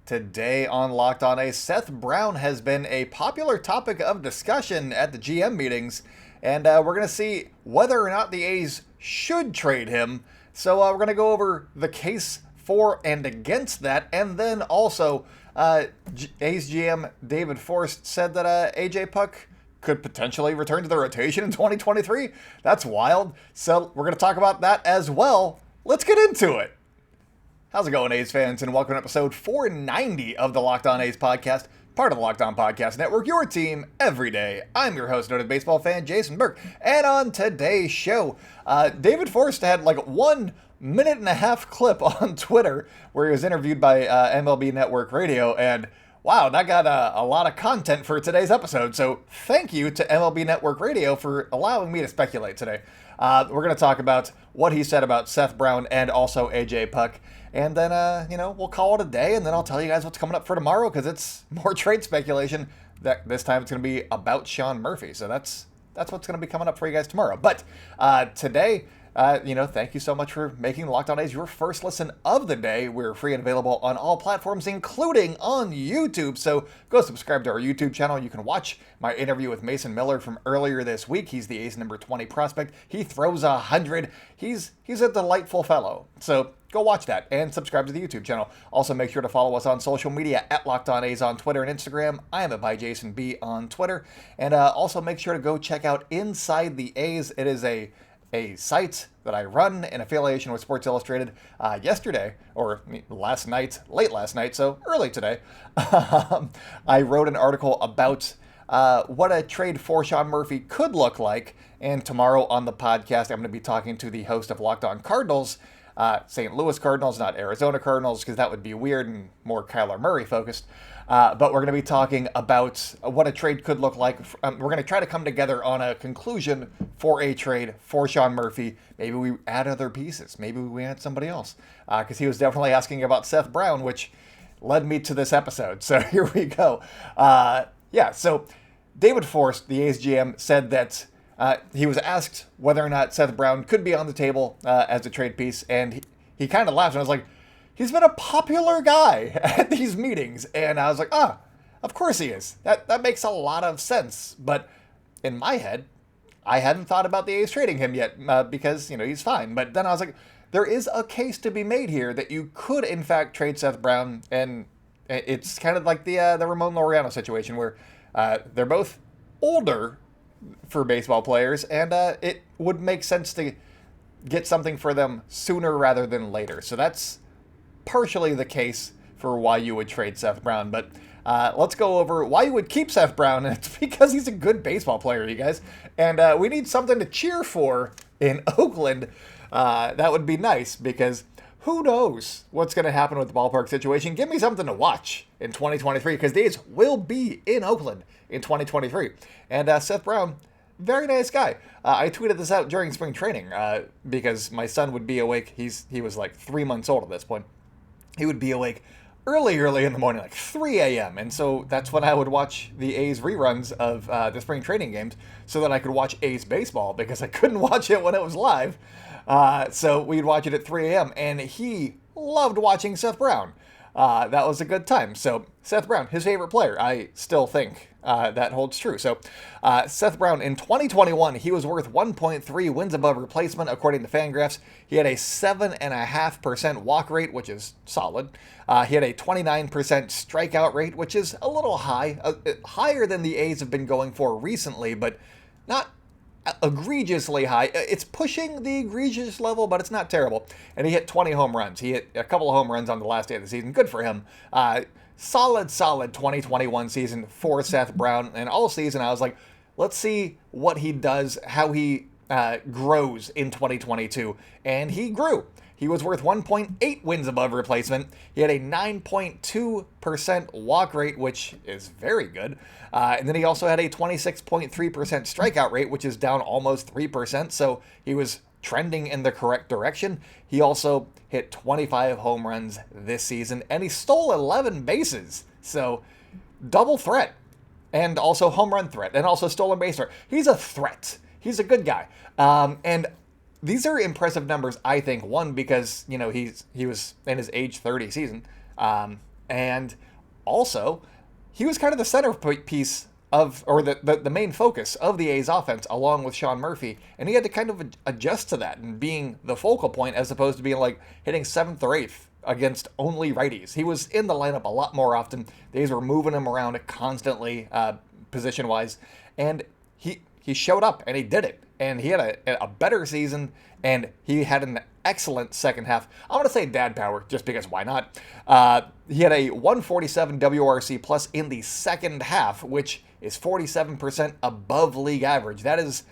Today on Locked On A's, Seth Brown has been a popular topic of discussion at the GM meetings, and we're going to see whether or not the A's should trade him. So we're going to go over the case for and against that, and then also A's GM David Forst said that AJ Puck could potentially return to the rotation in 2023. That's wild. So we're going to talk about that as well. Let's get into it. How's it going, A's fans, and welcome to episode 490 of the Locked On A's podcast, part of the Locked On Podcast Network, your team every day. I'm your host, noted baseball fan Jason Burke, and on today's show, David Forst had like 1 minute and a half clip on Twitter where he was interviewed by MLB Network Radio, and wow, that got a lot of content for today's episode, so thank you to MLB Network Radio for allowing me to speculate today. We're going to talk about what he said about Seth Brown and also AJ Puck. And then, we'll call it a day, and then I'll tell you guys what's coming up for tomorrow, because it's more trade speculation. That this time it's going to be about Sean Murphy. So that's what's going to be coming up for you guys tomorrow. But today, thank you so much for making Locked On A's your first listen of the day. We're free and available on all platforms, including on YouTube. So go subscribe to our YouTube channel. You can watch my interview with Mason Miller from earlier this week. He's the A's number 20 prospect. He throws 100. He's a delightful fellow. So go watch that and subscribe to the YouTube channel. Also, make sure to follow us on social media at Locked On A's on Twitter and Instagram. I am by Jason B on Twitter. And also make sure to go check out Inside the A's. It is a site that I run in affiliation with Sports Illustrated. Yesterday, or last night, late last night, so early today, I wrote an article about what a trade for Sean Murphy could look like. And tomorrow on the podcast, I'm going to be talking to the host of Locked On Cardinals, St. Louis Cardinals, not Arizona Cardinals, because that would be weird and more Kyler Murray focused. But we're going to be talking about what a trade could look like. We're going to try to come together on a conclusion for a trade for Sean Murphy. Maybe we add other pieces. Maybe we add somebody else. Because he was definitely asking about Seth Brown, which led me to this episode. So here we go. So David Forst, the A's GM, said that he was asked whether or not Seth Brown could be on the table as a trade piece, and he kind of laughed, and I was like, he's been a popular guy at these meetings, and I was like, of course he is. That makes a lot of sense, but in my head, I hadn't thought about the A's trading him yet, because, he's fine, but then I was like, there is a case to be made here that you could, in fact, trade Seth Brown, and it's kind of like the Ramon Laureano situation, where they're both older for baseball players, and it would make sense to get something for them sooner rather than later. So that's partially the case for why you would trade Seth Brown. But let's go over why you would keep Seth Brown. And it's because he's a good baseball player, you guys. And we need something to cheer for in Oakland. That would be nice, because who knows what's going to happen with the ballpark situation. Give me something to watch in 2023, because the A's will be in Oakland in 2023. And Seth Brown, very nice guy. I tweeted this out during spring training because my son would be awake. He was like 3 months old at this point. He would be awake early in the morning, like 3 a.m. And so that's when I would watch the A's reruns of the spring training games so that I could watch A's baseball, because I couldn't watch it when it was live. So we'd watch it at 3 a.m. and he loved watching Seth Brown. That was a good time. So Seth Brown, his favorite player, I still think that holds true. So Seth Brown, in 2021, he was worth 1.3 wins above replacement, according to Fangraphs. He had a 7.5% walk rate, which is solid. He had a 29% strikeout rate, which is a little high, higher than the A's have been going for recently, but not egregiously high. It's pushing the egregious level, but it's not terrible. And he hit 20 home runs. He hit a couple of home runs on the last day of the season. Good for him. Solid 2021 season for Seth Brown. And all season, I was like, let's see what he does, how he grows in 2022. And he grew. He was worth 1.8 wins above replacement. He had a 9.2% walk rate, which is very good. And then he also had a 26.3% strikeout rate, which is down almost 3%. So he was trending in the correct direction. He also hit 25 home runs this season, and he stole 11 bases. So double threat, and also home run threat, and also stolen base threat. He's a threat. He's a good guy. And these are impressive numbers, I think. One, because, he was in his age 30 season. And also, he was kind of the centerpiece of, or the main focus of the A's offense, along with Sean Murphy, and he had to kind of adjust to that and being the focal point as opposed to being like hitting 7th or 8th against only righties. He was in the lineup a lot more often. The A's were moving him around constantly, position-wise, and he showed up and he did it, and he had a better season, and he had an excellent second half. I'm going to say dad power, just because why not? He had a 147 WRC plus in the second half, which is 47% above league average. That's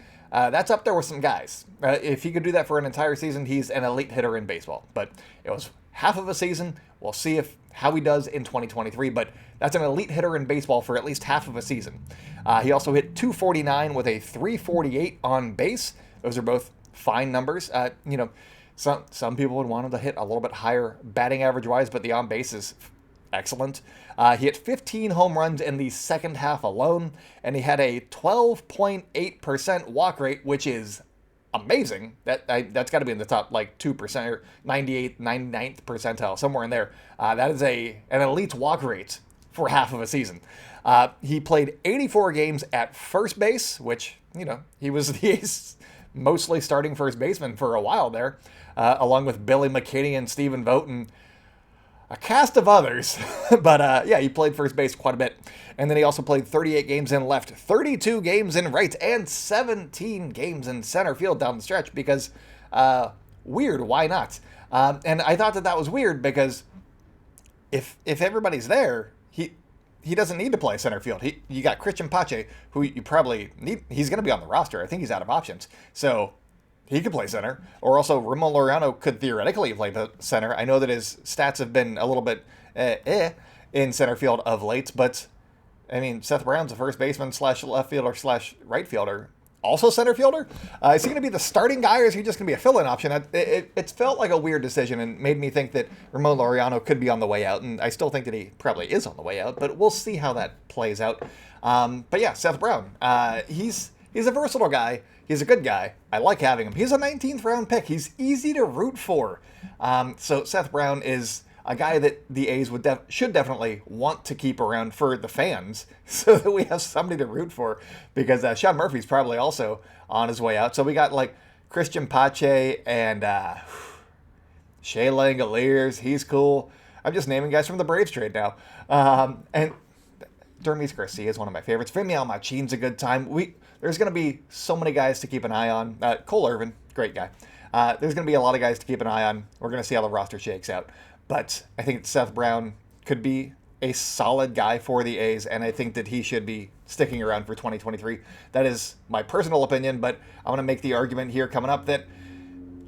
up there with some guys. If he could do that for an entire season, he's an elite hitter in baseball. But it was half of a season. We'll see how he does in 2023, but that's an elite hitter in baseball for at least half of a season. He also hit 249 with a 348 on base. Those are both fine numbers. Some people would want him to hit a little bit higher batting average wise, but the on base is excellent. He hit 15 home runs in the second half alone, and he had a 12.8% walk rate, which is amazing. That's got to be in the top 2% or 99th percentile, somewhere in there. That is an elite walk rate for half of a season. He played 84 games at first base, which, he was the A's mostly starting first baseman for a while there, along with Billy McKinney and Stephen Vogt and a cast of others. But he played first base quite a bit. And then he also played 38 games in left, 32 games in right, and 17 games in center field down the stretch because, weird, why not? And I thought that was weird because if everybody's there, he doesn't need to play center field. You got Christian Pache, who you probably need. He's going to be on the roster. I think he's out of options. So he could play center. Or also Ramon Laureano could theoretically play the center. I know that his stats have been a little bit in center field of late. But, I mean, Seth Brown's a first baseman / left fielder / right fielder. Also center fielder? Is he going to be the starting guy, or is he just going to be a fill-in option? It felt like a weird decision and made me think that Ramon Laureano could be on the way out, and I still think that he probably is on the way out, but we'll see how that plays out. But yeah, Seth Brown. He's a versatile guy. He's a good guy. I like having him. He's a 19th round pick. He's easy to root for. So Seth Brown is a guy that the A's should definitely want to keep around for the fans so that we have somebody to root for, because Sean Murphy's probably also on his way out. So we got Christian Pache and Shea Langoliers. He's cool. I'm just naming guys from the Braves trade now. And Dermis Garcia is one of my favorites. Femial Machin's a good time. There's going to be so many guys to keep an eye on. Cole Irvin, great guy. There's going to be a lot of guys to keep an eye on. We're going to see how the roster shakes out. But I think Seth Brown could be a solid guy for the A's, and I think that he should be sticking around for 2023. That is my personal opinion, but I'm going to make the argument here coming up that,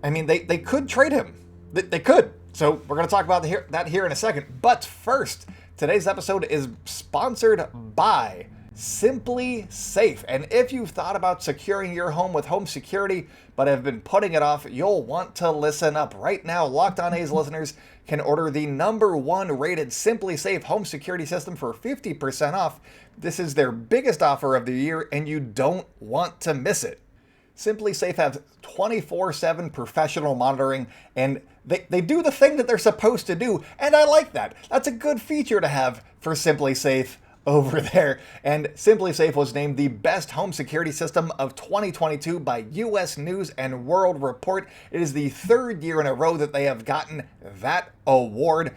I mean, they could trade him. They could. So we're going to talk about that here in a second. But first, today's episode is sponsored by Simply Safe. And if you've thought about securing your home with home security but have been putting it off, you'll want to listen up. Right now, Locked On A's listeners can order the #1 rated Simply Safe home security system for 50% off. This is their biggest offer of the year, and you don't want to miss it. Simply Safe has 24/7 professional monitoring, and they do the thing that they're supposed to do, and I like that. That's a good feature to have for Simply Safe over there. And Simply Safe was named the best home security system of 2022 by U.S. News and World Report. It is the 3rd year in a row that they have gotten that award.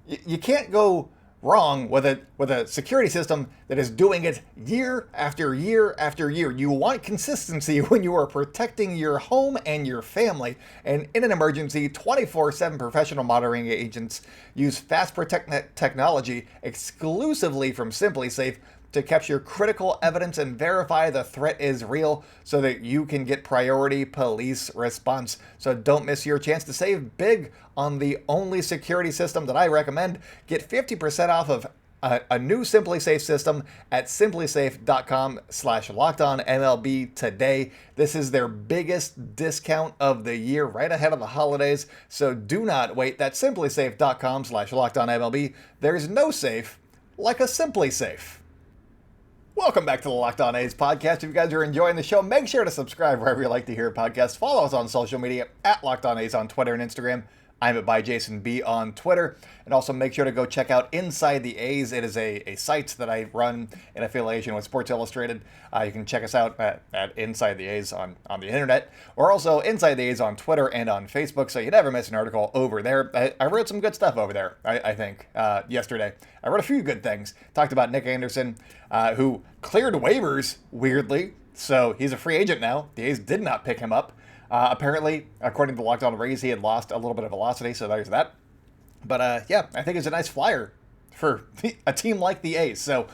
You can't go wrong with a security system that is doing it year after year after year. You want consistency when you are protecting your home and your family. And in an emergency, 24/7 professional monitoring agents use Fast Protect technology exclusively from Simply Safe to capture critical evidence and verify the threat is real so that you can get priority police response. So don't miss your chance to save big on the only security system that I recommend. Get 50% off of a new Simply Safe system at simplysafe.com/lockedonmlb today. This is their biggest discount of the year, right ahead of the holidays. So do not wait. That's simplysafe.com/lockedonmlb. There's no safe like a Simply Safe. Welcome back to the Locked On A's podcast. If you guys are enjoying the show, make sure to subscribe wherever you like to hear podcasts. Follow us on social media at Locked On A's on Twitter and Instagram. I'm at ByJasonB on Twitter. And also make sure to go check out Inside the A's. It is a site that I run in affiliation with Sports Illustrated. You can check us out at Inside the A's on the internet, or also Inside the A's on Twitter and on Facebook, so you never miss an article over there. I wrote some good stuff over there, I think, yesterday. I wrote a few good things. Talked about Nick Anderson, who cleared waivers, weirdly. So he's a free agent now. The A's did not pick him up. Apparently, according to Locked On Rays, he had lost a little bit of velocity, so there's that. But yeah, I think it's a nice flyer for a team like the A's. So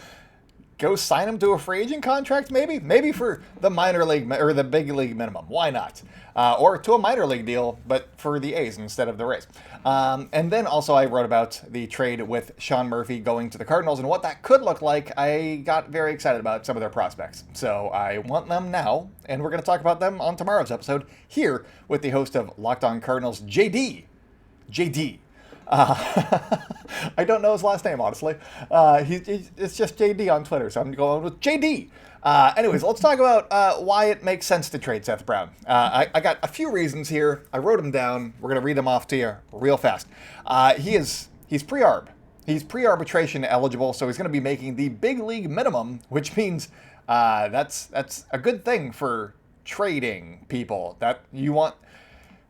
go sign him to a free agent contract, maybe for the minor league or the big league minimum. Why not? Or to a minor league deal, but for the A's instead of the Rays. And then also I wrote about the trade with Sean Murphy going to the Cardinals and what that could look like. I got very excited about some of their prospects. So I want them now, and we're going to talk about them on tomorrow's episode here with the host of Locked On Cardinals, JD. I don't know his last name, honestly. It's just JD on Twitter, so I'm going with JD. Anyways, let's talk about why it makes sense to trade Seth Brown. I got a few reasons here. I wrote them down. We're going to read them off to you real fast. He's pre-arb. He's pre-arbitration eligible, so he's going to be making the big league minimum, which means that's a good thing for trading people. That you want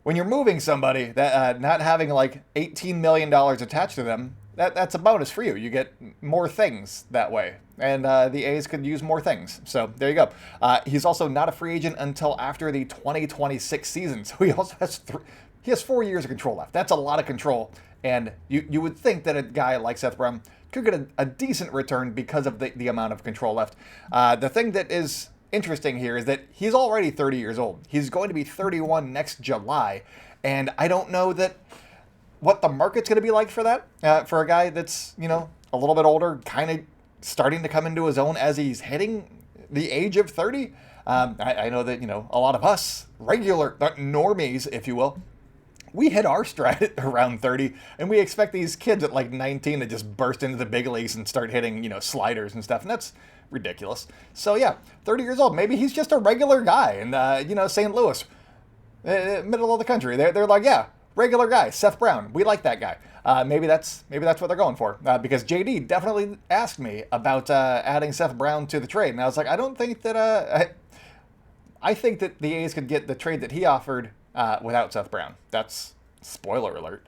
when you're moving somebody, that not having like $18 million attached to them, that's a bonus for you. You get more things that way. And the A's could use more things. So there you go. He's also not a free agent until after the 2026 season. So he also has 4 years of control left. That's a lot of control. And you would think that a guy like Seth Brown could get a decent return because of the amount of control left. The thing that is interesting here is that he's already 30 years old. He's going to be 31 next July. And I don't know what the market's going to be like for that, for a guy that's, a little bit older, kind of starting to come into his own as he's hitting the age of 30. I know that, a lot of us, regular normies, if you will, we hit our stride around 30, and we expect these kids at like 19 to just burst into the big leagues and start hitting, sliders and stuff. And that's ridiculous. So yeah, 30 years old. Maybe he's just a regular guy in, St. Louis, middle of the country. They're like, yeah, regular guy, Seth Brown. We like that guy. Maybe that's what they're going for. Because JD definitely asked me about adding Seth Brown to the trade, and I was like, I don't think that. I think that the A's could get the trade that he offered without Seth Brown. That's spoiler alert.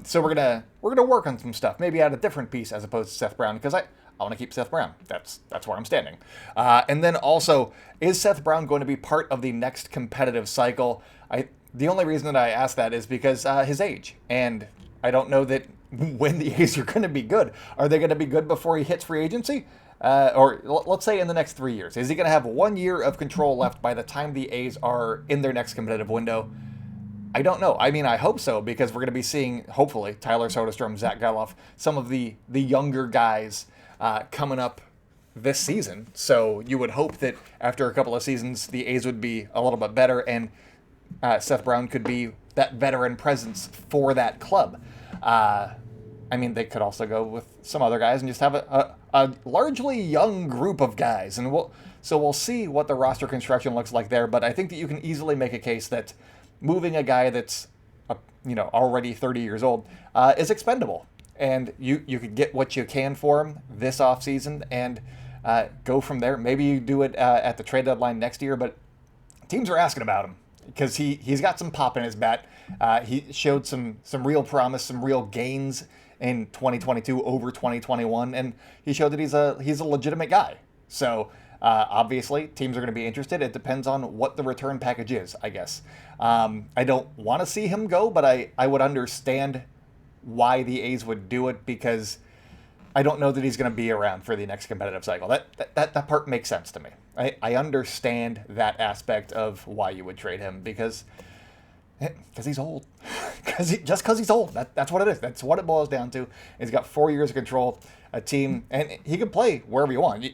So we're gonna work on some stuff. Maybe add a different piece as opposed to Seth Brown, because I want to keep Seth Brown. That's where I'm standing. And then also, is Seth Brown going to be part of the next competitive cycle? The only reason that I ask that is because his age. And I don't know that when the A's are going to be good. Are they going to be good before he hits free agency? Or let's say in the next 3 years. Is he going to have 1 year of control left by the time the A's are in their next competitive window? I don't know. I mean, I hope so, because we're going to be seeing, hopefully, Tyler Soderstrom, Zach Gelof, some of the younger guys coming up this season. So you would hope that after a couple of seasons, the A's would be a little bit better, and Seth Brown could be that veteran presence for that club. I mean, they could also go with some other guys and just have a largely young group of guys. And we'll see what the roster construction looks like there. But I think that you can easily make a case that moving a guy that's already 30 years old is expendable. And you could get what you can for him this offseason and go from there. Maybe you do it at the trade deadline next year, but teams are asking about him because he's got some pop in his bat. He showed some real promise, some real gains in 2022 over 2021, and he showed that he's a legitimate guy. So obviously, teams are going to be interested. It depends on what the return package is, I guess. I don't want to see him go, but I would understand why the A's would do it, because I don't know that he's going to be around for the next competitive cycle. That part makes sense to me. I understand that aspect of why you would trade him, because he's old. Because he's old. That's what it is. That's what it boils down to. He's got 4 years of control, a team, and he can play wherever you want.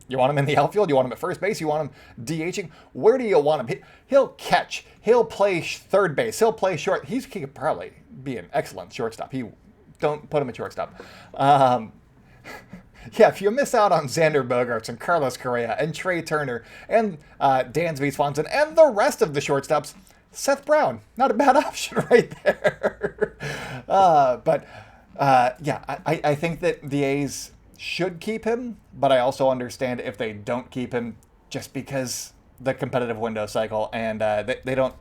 You want him in the outfield? You want him at first base? You want him DHing? Where do you want him? He'll catch. He'll play third base. He'll play short. He could probably be an excellent shortstop. Don't put him at shortstop. Yeah, if you miss out on Xander Bogaerts and Carlos Correa and Trey Turner and Dansby Swanson and the rest of the shortstops, Seth Brown, not a bad option right there. I think that the A's should keep him, but I also understand if they don't keep him just because the competitive window cycle and they don't.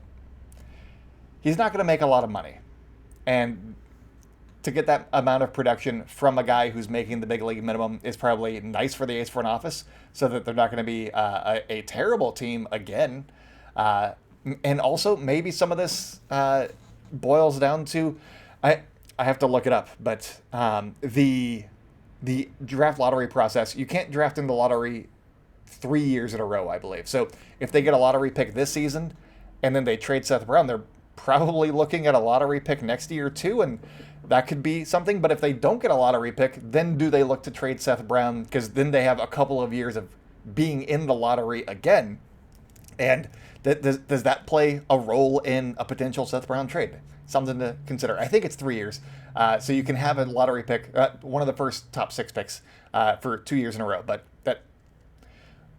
He's not going to make a lot of money, and to get that amount of production from a guy who's making the big league minimum is probably nice for the A's front office, so that they're not going to be a terrible team again. And also, maybe some of this boils down to, I have to look it up, but the draft lottery process, you can't draft in the lottery 3 years in a row, I believe. So if they get a lottery pick this season and then they trade Seth Brown, they're probably looking at a lottery pick next year too, and that could be something. But if they don't get a lottery pick, then do they look to trade Seth Brown? Because then they have a couple of years of being in the lottery again. And does that play a role in a potential Seth Brown trade? Something to consider. I think it's 3 years. So you can have a lottery pick, one of the first top 6 picks for 2 years in a row. But that,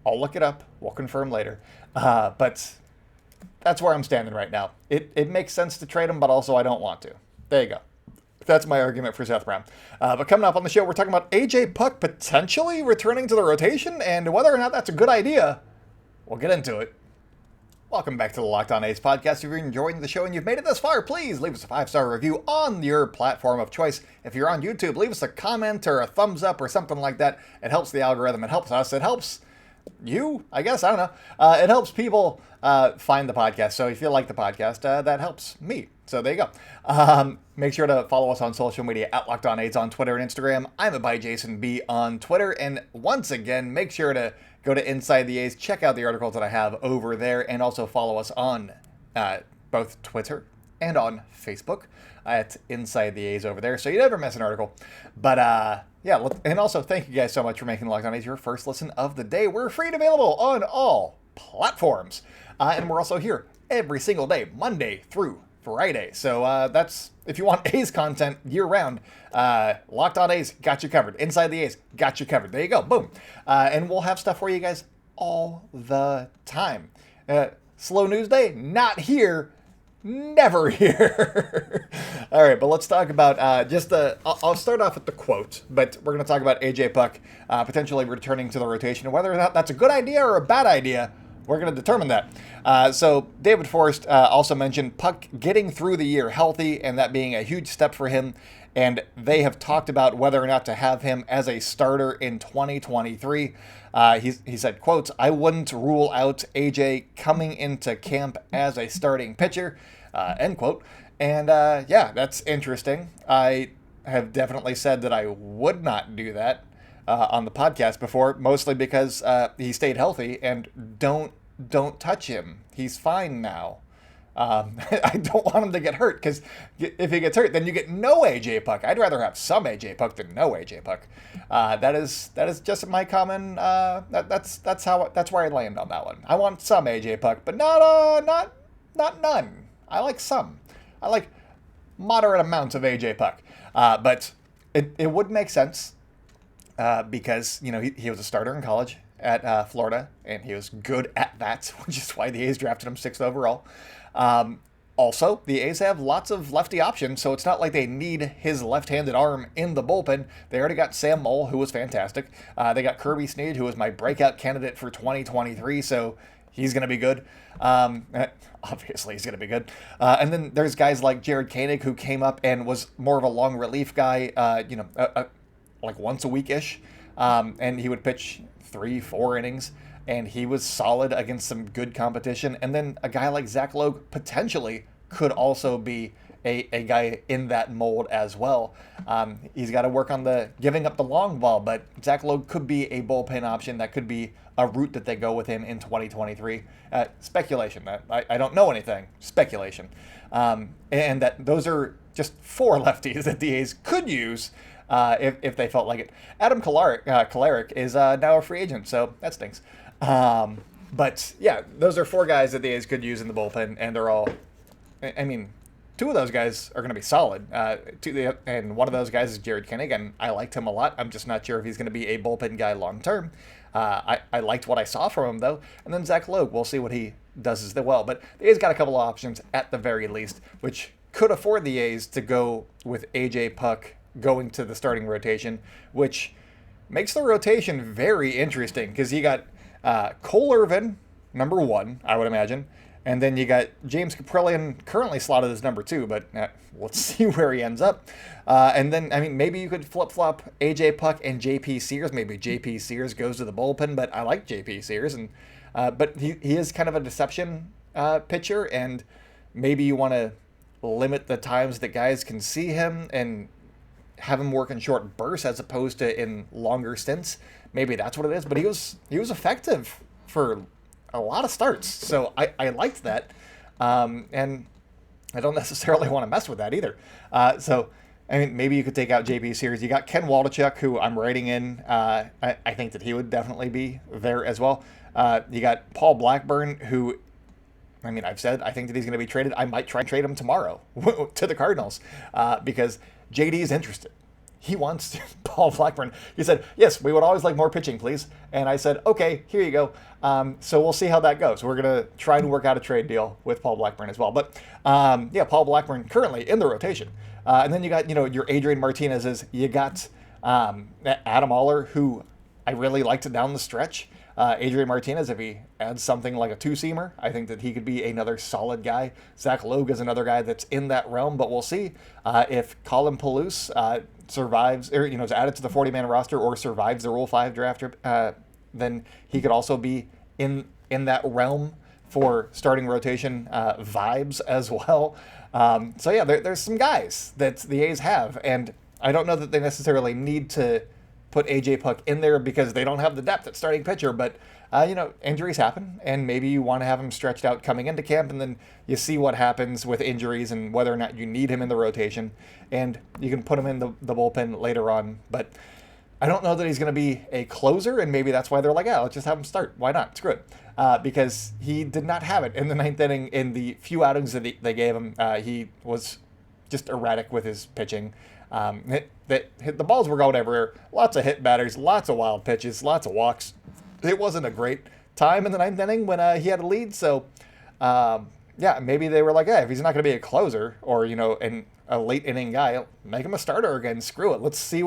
I'll look it up. We'll confirm later. But that's where I'm standing right now. It makes sense to trade him, but also I don't want to. There you go. That's my argument for Seth Brown. But coming up on the show, we're talking about A.J. Puk potentially returning to the rotation and whether or not that's a good idea. We'll get into it. Welcome back to the Locked On A's podcast. If you're enjoying the show and you've made it this far, please leave us a 5-star review on your platform of choice. If you're on YouTube, leave us a comment or a thumbs up or something like that. It helps the algorithm. It helps us. It helps you, I guess. I don't know. It helps people find the podcast. So if you like the podcast, that helps me. So there you go. Make sure to follow us on social media at Locked On A's on Twitter and Instagram. I'm at @JasonB on Twitter. And once again, make sure to go to Inside the A's, check out the articles that I have over there, and also follow us on both Twitter and on Facebook at Inside the A's over there, so you never miss an article. But yeah, and also thank you guys so much for making Locked On A's your first listen of the day. We're free and available on all platforms, and we're also here every single day, Monday through Friday. So that's, if you want A's content year-round, Locked On A's got you covered. Inside the A's got you covered. There you go. Boom. And we'll have stuff for you guys all the time. Slow news day, not here, never here. All right, but let's talk about I'll start off with the quote, but we're going to talk about A.J. Puk potentially returning to the rotation. Whether or not that's a good idea or a bad idea, we're going to determine that. So David Forst also mentioned Puk getting through the year healthy and that being a huge step for him. And they have talked about whether or not to have him as a starter in 2023. He said, quotes, "I wouldn't rule out AJ coming into camp as a starting pitcher," end quote. And yeah, that's interesting. I have definitely said that I would not do that on the podcast before, mostly because he stayed healthy, and don't touch him. He's fine now. I don't want him to get hurt, because if he gets hurt, then you get no A.J. Puk. I'd rather have some A.J. Puk than no A.J. Puk. That is just my common. That's where I land on that one. I want some A.J. Puk, but not none. I like some. I like moderate amounts of A.J. Puk. But it would make sense because he was a starter in college at Florida, and he was good at that, which is why the A's drafted him 6th overall. Also, the A's have lots of lefty options, so it's not like they need his left-handed arm in the bullpen. They already got Sam Moll, who was fantastic. They got Kirby Snead, who was my breakout candidate for 2023, so he's going to be good. Obviously, he's going to be good. And then there's guys like Jared Koenig, who came up and was more of a long relief guy, like once a week-ish, and he would pitch 3-4 innings. And he was solid against some good competition. And then a guy like Zach Logue potentially could also be a guy in that mold as well. He's got to work on the giving up the long ball, but Zach Logue could be a bullpen option. That could be a route that they go with him in 2023. Speculation. I don't know anything. Speculation. And that those are just 4 lefties that the A's could use if they felt like it. Adam Kolarek is now a free agent, so that stinks. But yeah, those are 4 guys that the A's could use in the bullpen, and they're all, I mean, 2 of those guys are going to be solid. And one of those guys is Jared Koenig, and I liked him a lot. I'm just not sure if he's going to be a bullpen guy long term. I liked what I saw from him, though. And then Zach Logue, we'll see what he does as well. But the A's got a couple of options at the very least, which could afford the A's to go with A.J. Puck going to the starting rotation, which makes the rotation very interesting because you got Cole Irvin, number 1, I would imagine. And then you got James Kaprielian currently slotted as number 2, but let's see where he ends up. And then, I mean, maybe you could flip-flop A.J. Puck and J.P. Sears. Maybe J.P. Sears goes to the bullpen, but I like J.P. Sears. And but he is kind of a deception pitcher, and maybe you want to limit the times that guys can see him and have him work in short bursts as opposed to in longer stints. Maybe that's what it is. But he was effective for a lot of starts, so I liked that, and I don't necessarily want to mess with that either. So I mean, maybe you could take out JP Sears. You got Ken Waldichuk, who I'm writing in. I think that he would definitely be there as well. You got Paul Blackburn, who, I mean, I've said I think that he's going to be traded. I might try and trade him tomorrow to the Cardinals because JD is interested. He wants Paul Blackburn. He said, yes, we would always like more pitching, please. And I said, okay, here you go. So we'll see how that goes. We're going to try and work out a trade deal with Paul Blackburn as well. But yeah, Paul Blackburn currently in the rotation. And then you got, your Adrian Martinez's. You got Adam Oller, who I really liked down the stretch. Adrian Martinez, if he adds something like a two-seamer, I think that he could be another solid guy. Zach Logue is another guy that's in that realm, but we'll see if Colin Palouse survives, or is added to the 40-man roster or survives the Rule 5 draft. Then he could also be in that realm for starting rotation vibes as well. So yeah, there's some guys that the A's have, and I don't know that they necessarily need to put A.J. Puck in there because they don't have the depth at starting pitcher, but injuries happen, and maybe you want to have him stretched out coming into camp, and then you see what happens with injuries and whether or not you need him in the rotation, and you can put him in the bullpen later on. But I don't know that he's going to be a closer, and maybe that's why they're like, let's just have him start. Why not? Screw it. Because he did not have it in the ninth inning in the few outings that they gave him. He was just erratic with his pitching. The balls were going everywhere. Lots of hit batters, lots of wild pitches, lots of walks. It wasn't a great time in the ninth inning when he had a lead. So, maybe they were like, if he's not going to be a closer or, a late inning guy, make him a starter again. Screw it. Let's see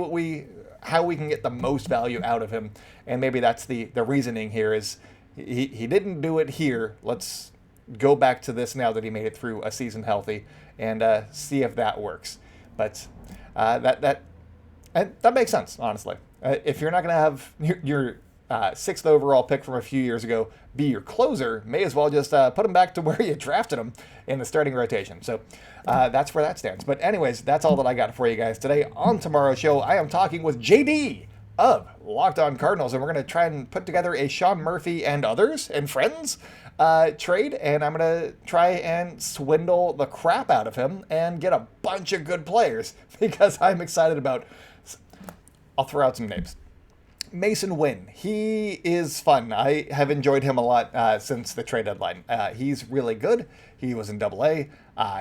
how we can get the most value out of him. And maybe that's the reasoning here is he didn't do it here. Let's go back to this now that he made it through a season healthy and see if that works. But that makes sense, honestly. If you're not going to have your sixth overall pick from a few years ago be your closer, may as well just put him back to where you drafted him in the starting rotation. So that's where that stands. But anyways, that's all that I got for you guys today. On tomorrow's show, I am talking with JD of Locked On Cardinals, and we're going to try and put together a Sean Murphy and others and friends trade, and I'm going to try and swindle the crap out of him and get a bunch of good players because I'm excited about. I'll throw out some names. Mason Wynn, he is fun. I have enjoyed him a lot since the trade deadline. He's really good. He was in Double-A.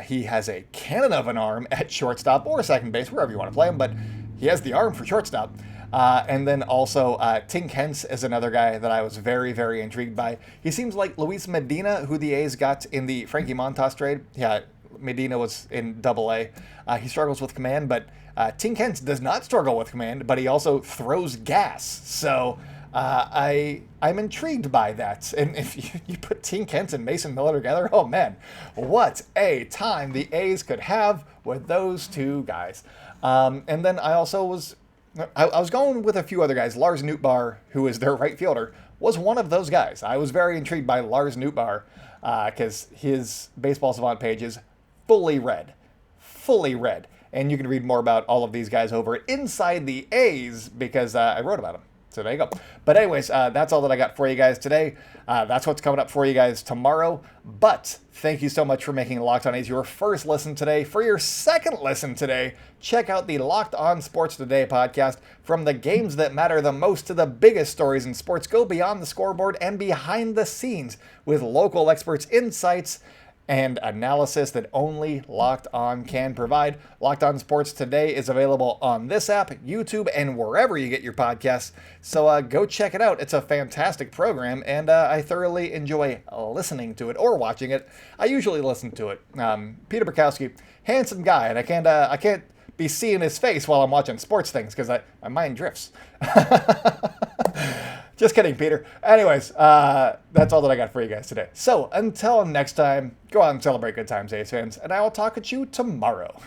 He has a cannon of an arm at shortstop or second base, wherever you want to play him, but he has the arm for shortstop. And then also Tink Hence is another guy that I was very, very intrigued by. He seems like Luis Medina, who the A's got in the Frankie Montas trade. Yeah, Medina was in Double-A. He struggles with command, but Tink Hence does not struggle with command, but he also throws gas. So I'm intrigued by that. And if you put Tink Hence and Mason Miller together, oh man, what a time the A's could have with those two guys. And then I also was going with a few other guys. Lars Nootbaar, who is their right fielder, was one of those guys. I was very intrigued by Lars Nootbaar because his Baseball Savant page is fully read. And you can read more about all of these guys over at Inside the A's because I wrote about them. So there you go. But anyways, that's all that I got for you guys today. That's what's coming up for you guys tomorrow. But thank you so much for making Locked On A's your first listen today. For your second listen today, check out the Locked On Sports Today podcast. From the games that matter the most to the biggest stories in sports, go beyond the scoreboard and behind the scenes with local experts, insights, and analysis that only Locked On can provide. Locked On Sports Today is available on this app, YouTube, and wherever you get your podcasts. So go check it out. It's a fantastic program, and I thoroughly enjoy listening to it or watching it. I usually listen to it. Peter Bukowski, handsome guy, and I can't be seeing his face while I'm watching sports things because my mind drifts. Just kidding, Peter. Anyways, that's all that I got for you guys today. So until next time, go out and celebrate good times, A's fans, and I will talk at you tomorrow.